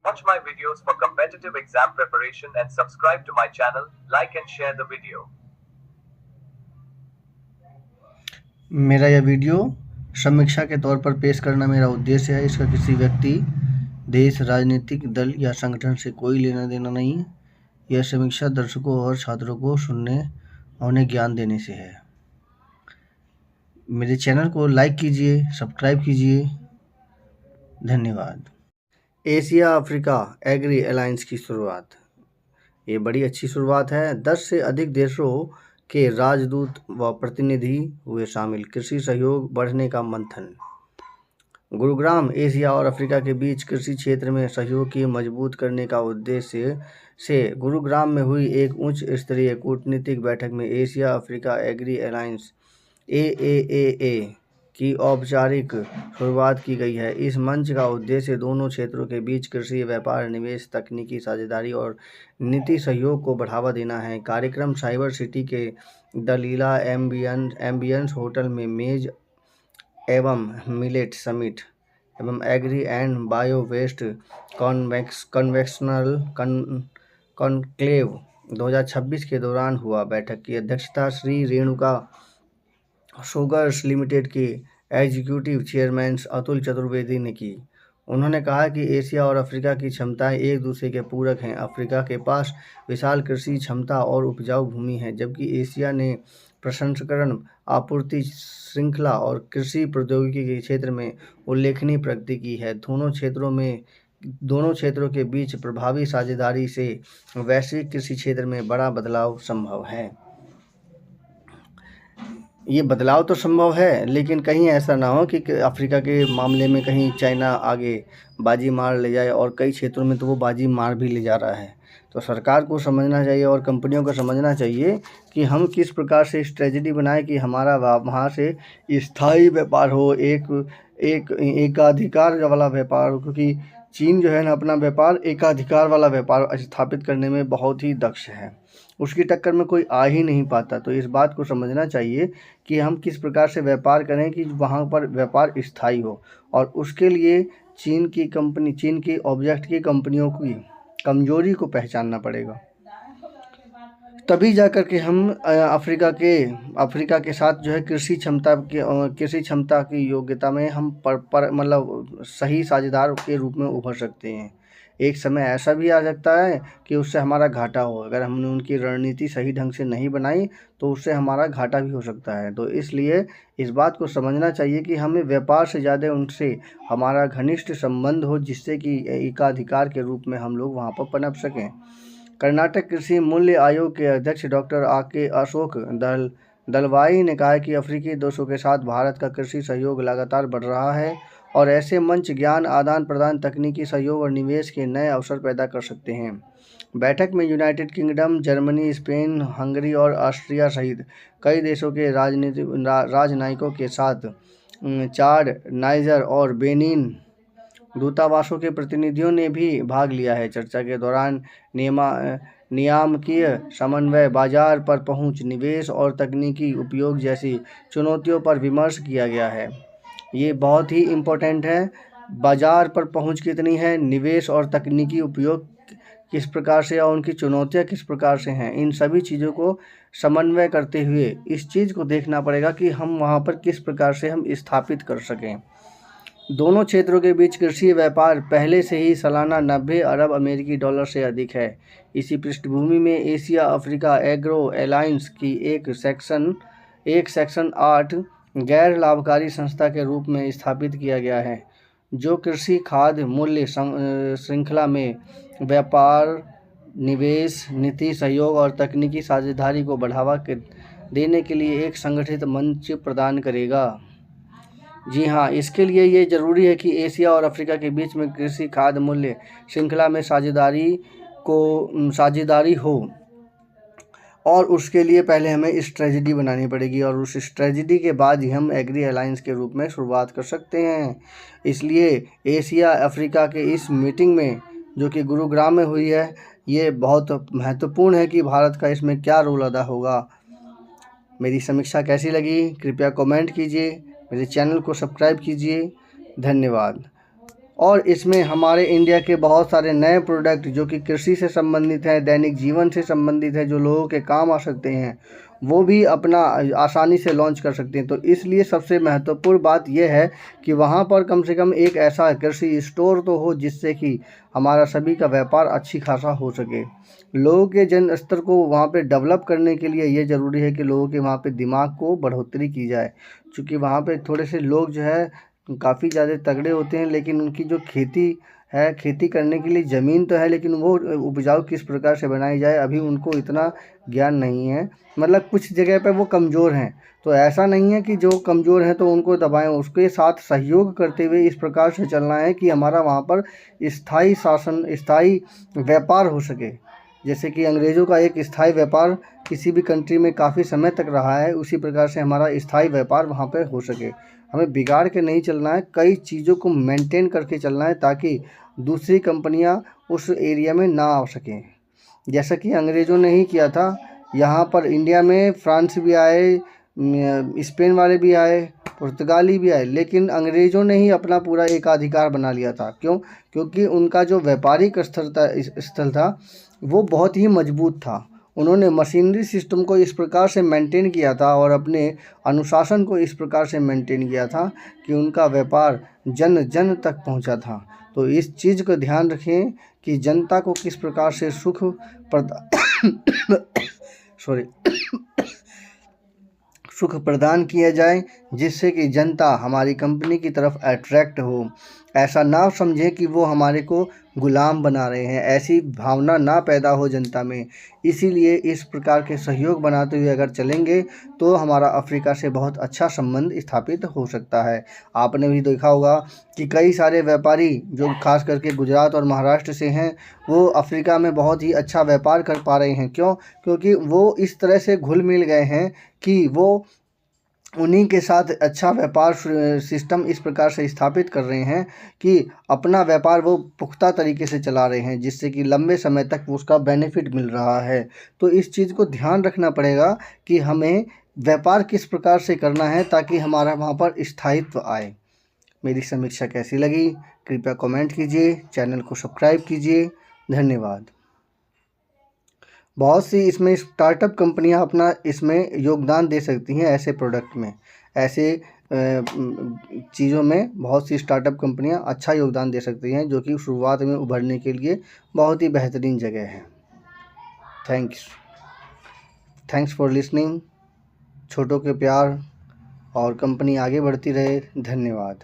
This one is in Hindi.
Watch my videos for competitive exam preparation and subscribe to my channel, like and share the video. मेरा यह वीडियो समीक्षा के तौर पर पेश करना मेरा उद्देश्य है। इसका किसी व्यक्ति, देश, राजनीतिक दल या संगठन से कोई लेना देना नहीं है। यह समीक्षा दर्शकों और छात्रों को सुनने और उन्हें ज्ञान देने से है। मेरे चैनल को लाइक कीजिए, सब्सक्राइब कीजिए। धन्यवाद। एशिया अफ्रीका एग्री अलायंस की शुरुआत। ये बड़ी अच्छी शुरुआत है। 10 से अधिक देशों के राजदूत व प्रतिनिधि हुए शामिल। कृषि सहयोग बढ़ने का मंथन। गुरुग्राम, एशिया और अफ्रीका के बीच कृषि क्षेत्र में सहयोग की मजबूत करने का उद्देश्य से गुरुग्राम में हुई एक उच्च स्तरीय कूटनीतिक बैठक में Asia Africa agri alliance AAAA की औपचारिक शुरुआत की गई है। इस मंच का उद्देश्य दोनों क्षेत्रों के बीच कृषि, व्यापार, निवेश, तकनीकी साझेदारी और नीति सहयोग को बढ़ावा देना है। कार्यक्रम साइबर सिटी के दलीला एम्बियंस होटल में मेज एवं मिलेट समिट एवं agri and bio waste convectional conclave 2026 के दौरान हुआ। बैठक की अध्यक्षता श्री रेणुका शुगर्स लिमिटेड के एग्जीक्यूटिव चेयरमैन अतुल चतुर्वेदी ने की। उन्होंने कहा कि एशिया और अफ्रीका की क्षमताएं एक दूसरे के पूरक हैं। अफ्रीका के पास विशाल कृषि क्षमता और उपजाऊ भूमि है, जबकि एशिया ने प्रसंस्करण, आपूर्ति श्रृंखला और कृषि प्रौद्योगिकी के क्षेत्र में उल्लेखनीय प्रगति की है। दोनों क्षेत्रों के बीच प्रभावी साझेदारी से वैश्विक कृषि क्षेत्र में बड़ा बदलाव संभव है। ये बदलाव तो संभव है, लेकिन कहीं ऐसा ना हो कि अफ्रीका के मामले में कहीं चाइना आगे बाजी मार ले जाए, और कई क्षेत्रों में तो वो बाजी मार भी ले जा रहा है। तो सरकार को समझना चाहिए और कंपनियों को समझना चाहिए कि हम किस प्रकार से स्ट्रेटजी बनाएं कि हमारा वहाँ से स्थायी व्यापार हो, एक एकाधिकार वाला व्यापार हो। क्योंकि चीन जो है ना, अपना व्यापार एकाधिकार वाला व्यापार स्थापित करने में बहुत ही दक्ष है। उसकी टक्कर में कोई आ ही नहीं पाता। तो इस बात को समझना चाहिए कि हम किस प्रकार से व्यापार करें कि वहाँ पर व्यापार स्थायी हो, और उसके लिए चीन की ऑब्जेक्ट की कंपनियों की कमजोरी को पहचानना पड़ेगा। तभी जा कर के हम अफ्रीका के साथ जो है कृषि क्षमता की योग्यता में हम मतलब सही साझेदार के रूप में उभर सकते हैं। एक समय ऐसा भी आ सकता है कि उससे हमारा घाटा हो। अगर हमने उनकी रणनीति सही ढंग से नहीं बनाई तो उससे हमारा घाटा भी हो सकता है। तो इसलिए इस बात को समझना चाहिए कि हमें व्यापार से ज़्यादा उनसे हमारा घनिष्ठ संबंध हो, जिससे कि एकाधिकार के रूप में हम लोग वहाँ पर पनप सकें। कर्नाटक कृषि मूल्य आयोग के अध्यक्ष डॉक्टर अशोक दलवाई ने कहा कि अफ्रीकी देशों के साथ भारत का कृषि सहयोग लगातार बढ़ रहा है, और ऐसे मंच ज्ञान आदान प्रदान, तकनीकी सहयोग और निवेश के नए अवसर पैदा कर सकते हैं। बैठक में United kingdom, Germany, Spain, Hungary और ऑस्ट्रिया सहित कई देशों के राजनयिकों के साथ चाड, नाइजर और बेनिन दूतावासों के प्रतिनिधियों ने भी भाग लिया है। चर्चा के दौरान नियामकीय समन्वय, बाजार पर पहुंच, निवेश और तकनीकी उपयोग जैसी चुनौतियों पर विमर्श किया गया है। ये बहुत ही इम्पोर्टेंट है। बाजार पर पहुंच कितनी है, निवेश और तकनीकी उपयोग किस प्रकार से और उनकी चुनौतियां किस प्रकार से हैं, इन सभी चीज़ों को समन्वय करते हुए इस चीज़ को देखना पड़ेगा कि हम वहाँ पर किस प्रकार से हम स्थापित कर सकें। दोनों क्षेत्रों के बीच कृषि व्यापार पहले से ही सालाना 90 अरब अमेरिकी डॉलर से अधिक है। इसी पृष्ठभूमि में एशिया अफ्रीका एग्रो अलायंस की एक सेक्शन 8 गैर लाभकारी संस्था के रूप में स्थापित किया गया है, जो कृषि खाद्य मूल्य श्रृंखला में व्यापार, निवेश, नीति सहयोग और तकनीकी साझेदारी को बढ़ावा देने के लिए एक संगठित मंच प्रदान करेगा। जी हाँ, इसके लिए ये ज़रूरी है कि एशिया और अफ्रीका के बीच में कृषि खाद्य मूल्य श्रृंखला में साझेदारी हो, और उसके लिए पहले हमें स्ट्रेटजी बनानी पड़ेगी, और उस स्ट्रेटजी के बाद ही हम एग्री अलायंस के रूप में शुरुआत कर सकते हैं। इसलिए एशिया अफ्रीका के इस मीटिंग में, जो कि गुरुग्राम में हुई है, ये बहुत महत्वपूर्ण है कि भारत का इसमें क्या रोल अदा होगा। मेरी समीक्षा कैसी लगी कृपया कमेंट कीजिए, मेरे चैनल को सब्सक्राइब कीजिए। धन्यवाद। और इसमें हमारे इंडिया के बहुत सारे नए प्रोडक्ट जो कि कृषि से संबंधित हैं, दैनिक जीवन से संबंधित है, जो लोगों के काम आ सकते हैं, वो भी अपना आसानी से लॉन्च कर सकते हैं। तो इसलिए सबसे महत्वपूर्ण बात यह है कि वहाँ पर कम से कम एक ऐसा कृषि स्टोर तो हो जिससे कि हमारा सभी का व्यापार अच्छी खासा हो सके। लोगों के जन स्तर को वहाँ पे डेवलप करने के लिए ये ज़रूरी है कि लोगों के वहाँ पे दिमाग को बढ़ोतरी की जाए, क्योंकि वहाँ पे थोड़े से लोग जो है काफ़ी ज़्यादा तगड़े होते हैं, लेकिन उनकी जो खेती है, खेती करने के लिए ज़मीन तो है, लेकिन वो उपजाऊ किस प्रकार से बनाई जाए अभी उनको इतना ज्ञान नहीं है। मतलब कुछ जगह पे वो कमज़ोर हैं, तो ऐसा नहीं है कि जो कमज़ोर हैं तो उनको दबाएं, उसके साथ सहयोग करते हुए इस प्रकार से चलना है कि हमारा वहाँ पर स्थायी शासन, स्थायी व्यापार हो सके। जैसे कि अंग्रेज़ों का एक स्थायी व्यापार किसी भी कंट्री में काफ़ी समय तक रहा है, उसी प्रकार से हमारा स्थायी व्यापार वहाँ पर हो सके। हमें बिगाड़ के नहीं चलना है, कई चीज़ों को मेंटेन करके चलना है ताकि दूसरी कंपनियाँ उस एरिया में ना आ सकें। जैसा कि अंग्रेज़ों ने ही किया था, यहाँ पर इंडिया में फ्रांस भी आए, स्पेन वाले भी आए, पुर्तगाली भी आए, लेकिन अंग्रेज़ों ने ही अपना पूरा एकाधिकार बना लिया था। क्यों? क्योंकि उनका जो व्यापारिक स्थल था वो बहुत ही मजबूत था। उन्होंने मशीनरी सिस्टम को इस प्रकार से मेंटेन किया था और अपने अनुशासन को इस प्रकार से मेंटेन किया था कि उनका व्यापार जन जन तक पहुंचा था। तो इस चीज़ को ध्यान रखें कि जनता को किस प्रकार से सुख प्रदान किया जाए, जिससे कि जनता हमारी कंपनी की तरफ अट्रैक्ट हो। ऐसा ना समझें कि वो हमारे को गुलाम बना रहे हैं, ऐसी भावना ना पैदा हो जनता में। इसीलिए इस प्रकार के सहयोग बनाते हुए अगर चलेंगे तो हमारा अफ्रीका से बहुत अच्छा संबंध स्थापित हो सकता है। आपने भी देखा होगा कि कई सारे व्यापारी जो खास करके गुजरात और महाराष्ट्र से हैं, वो अफ्रीका में बहुत ही अच्छा व्यापार कर पा रहे हैं। क्यों? क्योंकि वो इस तरह से घुल मिल गए हैं कि वो उन्हीं के साथ अच्छा व्यापार सिस्टम इस प्रकार से स्थापित कर रहे हैं कि अपना व्यापार वो पुख्ता तरीके से चला रहे हैं, जिससे कि लंबे समय तक उसका बेनिफिट मिल रहा है। तो इस चीज़ को ध्यान रखना पड़ेगा कि हमें व्यापार किस प्रकार से करना है ताकि हमारा वहाँ पर स्थायित्व आए। मेरी समीक्षा कैसी लगी कृपया कमेंट कीजिए, चैनल को सब्सक्राइब कीजिए। धन्यवाद। बहुत सी इसमें स्टार्टअप कंपनियां अपना इसमें योगदान दे सकती हैं, ऐसे प्रोडक्ट में, ऐसे चीज़ों में बहुत सी स्टार्टअप कंपनियां अच्छा योगदान दे सकती हैं, जो कि शुरुआत में उभरने के लिए बहुत ही बेहतरीन जगह है। Thanks for listening. छोटों के प्यार और कंपनी आगे बढ़ती रहे। धन्यवाद।